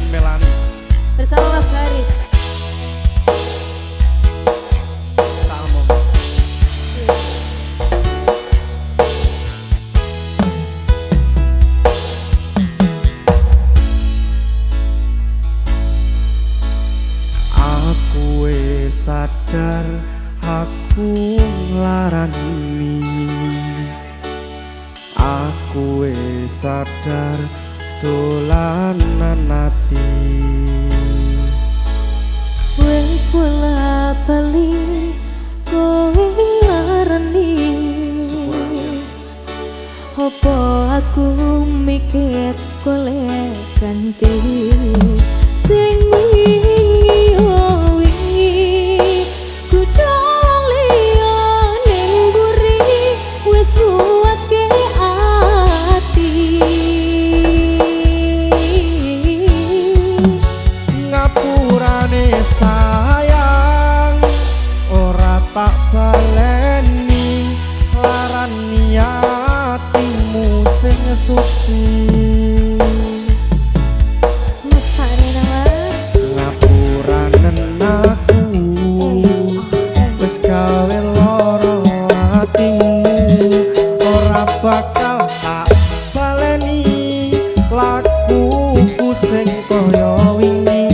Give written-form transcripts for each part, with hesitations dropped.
dan Melani bersama Mas Haris. Kamu aku wis sadar aku nglarani, aku wis sadar dolanan ati. Wes bola bali kowe nglarani. Apa aku mikir golek ganti sing wingi wingi kudu liya ning buri wis buatke ati. Ngapurane sayang ora tak baleni larani atimu sing suci. Mesane nama Ngapuranen aku wis gawe lara atimu ora bakal tak baleni lakuku sing kaya wingi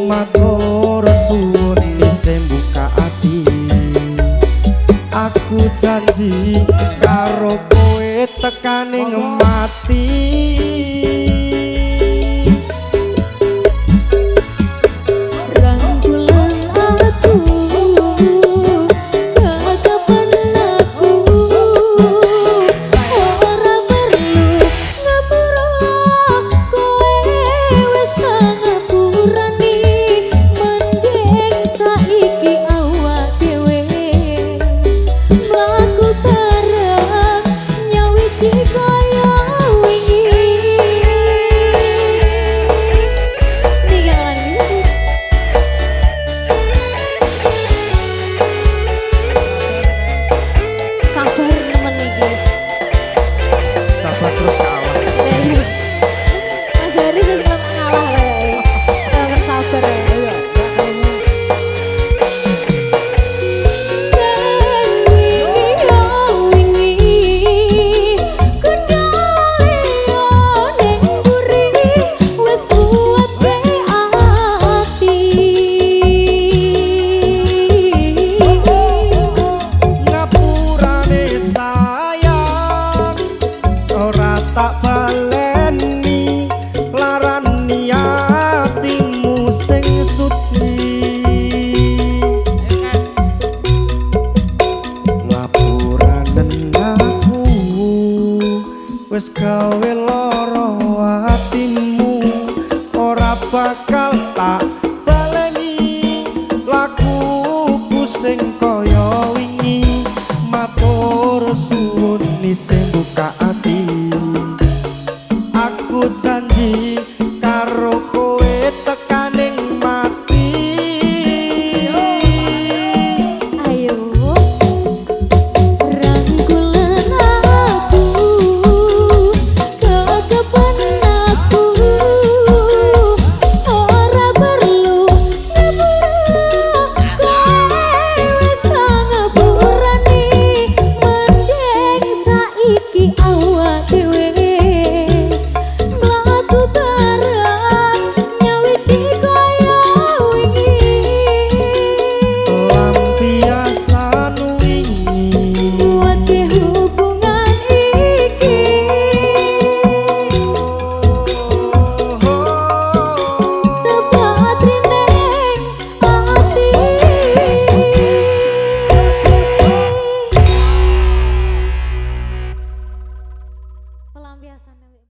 matur suwun isih buka ati. Aku janji karo kowe tekaning mati. rangkulan aku kakapan aku ora perlu ngapura kowe wis tak ngapurani mending saiki awak dhewe mlaku bareng nyawiji kaya wingi. Sabar nemen iki. Sabar terus kawan. Lah iya. Mas Haris wis ngalah kae. Jangan sabar ya. Ngapurane sayang ora tak baleni larani atimu sing suci. Ngapuranen aku wis gawe lara atimu ora bakal tak baleni lakuku sing kaya wingi matur suwun isih buka ati. Aku janji karo kowe tekaning mati. Ayo rangkulan aku kakapan aku ora perlu ngapura kowe wis tak ngapurani mending saiki awak